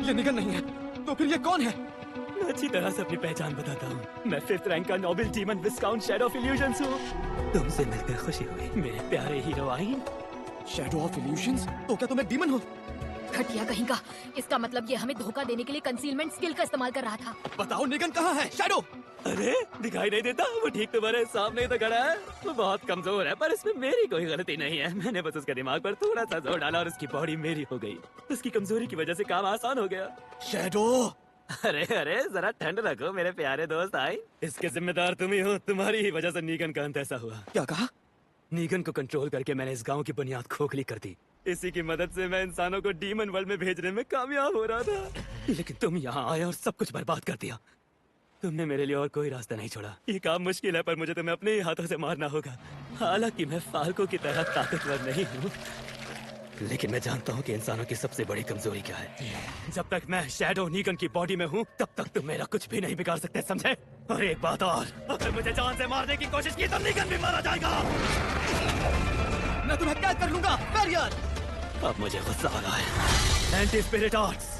ये निगन नहीं है, तो फिर ये कौन है? मैं अच्छी तरह से अपनी पहचान बताता हूँ। मैं 5th रैंक का noble demon viscount shadow of illusions हूँ। तुमसे मिलकर खुशी हुई मेरे प्यारे hero Ain. Shadow of illusions? तो क्या तुम एक डीमन हो? घटिया कहीं का। इसका मतलब ये हमें धोखा देने के लिए कंसीलमेंट स्किल का इस्तेमाल कर रहा था। बताओ निगन कहाँ है? शैडो! अरे दिखाई नहीं देता, वो ठीक तुम्हारे सामने ही तो खड़ा है। वो बहुत कमजोर है पर इसमें मेरी कोई गलती नहीं है। मैंने बस उसके दिमाग पर थोड़ा सा जोर डाला और उसकी बॉडी मेरी हो गई। उसकी कमजोरी की वजह से काम आसान हो गया। शैडो! अरे अरे जरा ठंड रखो मेरे प्यारे दोस्त आए। इसके जिम्मेदार तुम ही हो। तुम्हारी ही वजह से नीगन का अंत ऐसा हुआ। क्या कहा? नीगन को कंट्रोल करके मैंने इस गांव की बुनियाद खोखली कर दी। इसी की मदद से मैं इंसानों को डीमन वर्ल्ड में भेजने में कामयाब हो रहा था। लेकिन तुम यहाँ आए और सब कुछ बर्बाद कर दिया। तुमने मेरे लिए और कोई रास्ता नहीं छोड़ा। ये काम मुश्किल है पर मुझे तुम्हें अपने ही हाथों से मारना होगा। हालांकि मैं फाल्को की तरह ताकतवर नहीं हूँ, लेकिन मैं जानता हूँ कि इंसानों की सबसे बड़ी कमजोरी क्या है। जब तक मैं शैडो नीगन की बॉडी में हूँ तब तक तुम मेरा कुछ भी नहीं बिगाड़ सकते, समझे? और एक बात और, अगर मुझे जान से मारने की कोशिश की तो नीगन भी मारा जाएगा। मैं तुम्हें कैद कर लूंगा, बैरियर! अब मुझे गुस्सा आ रहा है। Anti spirit arts.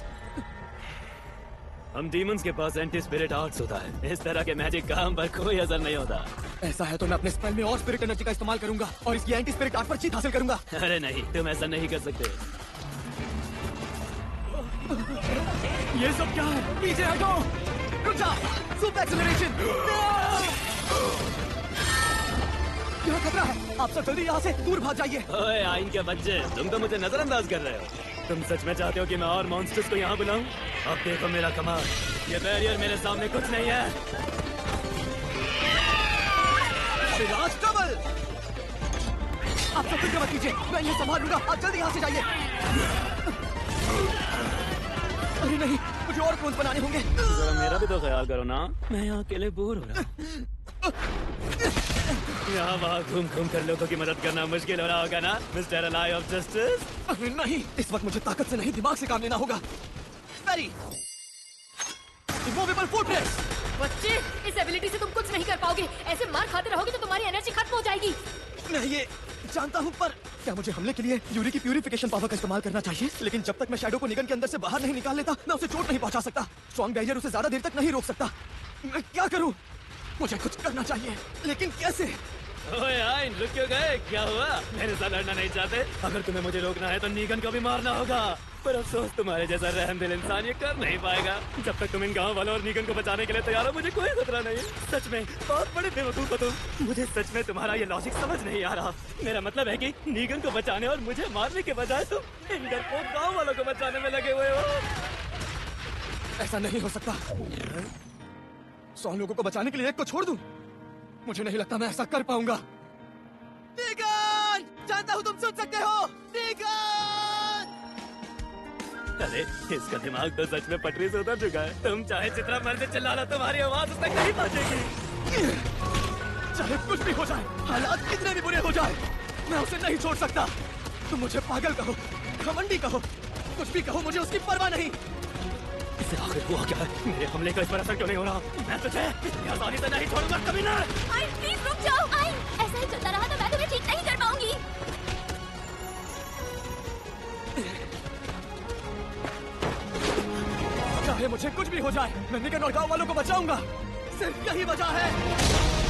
हम डीमंस के पास एंटी स्पिरिट आर्ट्स होता है। इस तरह के मैजिक का हम पर कोई असर नहीं होता। ऐसा है तो मैं अपने स्पेल में और स्पिरिट एनर्जी का इस्तेमाल करूंगा और इसकी एंटी स्पिरिट आर्ट पर जीत हासिल करूंगा। अरे नहीं, तुम ऐसा नहीं कर सकते। ये सब क्या है? पीछे हटो! रुक जा! Super acceleration! यहाँ खतरा है, आप सब जल्दी यहाँ से दूर भाग जाइए। ओए आइन के बच्चे, तुम तो मुझे नजरअंदाज कर रहे हो। तुम सच में चाहते हो कि मैं और मॉन्स्टर्स को यहाँ बुलाऊं? अब देखो मेरा कमाल। ये बैरियर मेरे सामने कुछ नहीं है। सिराज डबल! आप सब फिक्र मत कीजिए, मैं ये संभाल लूंगा। आप जल्दी यहाँ से जाइए। अरे नहीं, मुझे और क्लोन्स बनाने होंगे। जरा मेरा भी तो ख्याल करो ना, मैं यहाँ अकेले बोर हो रहा हूँ। यहाँ वहाँ घूम घूम कर लोगों की मदद करना मुश्किल हो रहा होगा ना, मिस्टर अलाई ऑफ जस्टिस? अरे नहीं, इस वक्त मुझे ताकत से नहीं दिमाग से काम लेना होगा। Very immovable fortress! बच्चे, इस एबिलिटी से तुम कुछ नहीं कर पाओगे। ऐसे मार खाते रहोगे तो तुम्हारी एनर्जी खत्म हो जाएगी। मैं ये जानता हूँ, पर क्या मुझे हमले के लिए यूरी की प्यूरिफिकेशन पावर का इस्तेमाल करना चाहिए? लेकिन जब तक मैं शैडो को निगन के अंदर से बाहर नहीं निकाल लेता, मैं उसे चोट नहीं पहुँचा सकता। स्ट्रॉन्ग बैरियर उसे ज्यादा देर तक नहीं रोक सकता। मैं क्या करूँ? मुझे कुछ करना चाहिए, लेकिन कैसे? ओए आइन, रुक क्यों गए? क्या हुआ? मेरे साथ लड़ना नहीं चाहते? अगर तुम्हें मुझे रोकना है तो नीगन को भी मारना होगा। पर अफसोस तुम्हारे जैसा रहमदिल इंसान ये कर नहीं पाएगा। जब तक तुम इन गांव वालों और नीगन को बचाने के लिए तैयार हो, मुझे कोई खतरा नहीं है। सच में बहुत बड़े बेवकूफ हो तुम। मुझे सच में तुम्हारा ये लॉजिक समझ नहीं आ रहा। मेरा मतलब है कि नीगन को बचाने और मुझे मारने के बजाय तुम इन डरपोक गाँव वालों को बचाने में लगे हुए हो। ऐसा नहीं हो सकता। 100 लोगों को बचाने के लिए एक को छोड़ दूं? मुझे नहीं लगता मैं ऐसा कर पाऊंगा। नीगन! जानता हूँ तुम सुन सकते हो। नीगन! अरे इसका दिमाग तो सच में पटरी से उतर चुका है। तुम चाहे जितना मर्जी चिल्ला लो, तुम्हारी आवाज उस तक नहीं पहुंचेगी। चाहे कुछ भी हो जाए, हालात कितने भी बुरे हो जाए, मैं उसे नहीं छोड़ सकता। तुम मुझे पागल कहो, घमंडी कहो, कुछ भी कहो, मुझे उसकी परवाह नहीं। इसे आखिर हुआ क्या है? मेरे हमले का इस पर असर क्यों नहीं हो रहा? मैं तुझे इतनी आसानी से नहीं छोड़ूंगा कभी ना। आइन, प्लीज रुक जाओ। आइन, ऐसा ही चलता रहा तो मैं तुम्हें ठीक नहीं कर पाऊंगी। चाहे मुझे कुछ भी हो जाए, मैं निगन और गांव वालों को बचाऊंगा। सिर्फ यही वजह है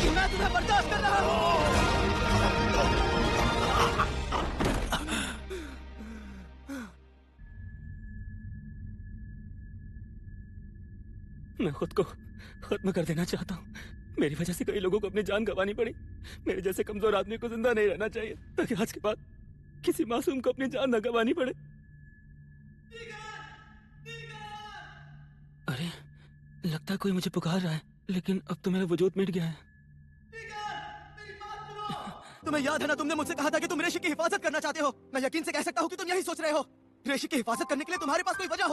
कि मैं तुम्हें बर्दाश्त कर रहा हूँ। मैं खुद को खत्म कर देना चाहता हूँ। मेरी वजह से कई लोगों को अपनी जान गंवानी पड़ी। मेरे जैसे कमजोर आदमी को जिंदा नहीं रहना चाहिए, ताकि आज के बाद किसी मासूम को अपनी जान न गंवानी पड़े। अरे लगता है कोई मुझे पुकार रहा है, लेकिन अब तो मेरा वजूद मिट गया है। तुम्हें याद है ना, तुमने मुझसे कहा था कि तुम ऋषि की हिफाजत करना चाहते हो। मैं यकीन से कह सकता हूँ कि तुम यही सोच रहे हो। ऋषि की हिफाजत करने के लिए तुम्हारे पास कोई वजह हो।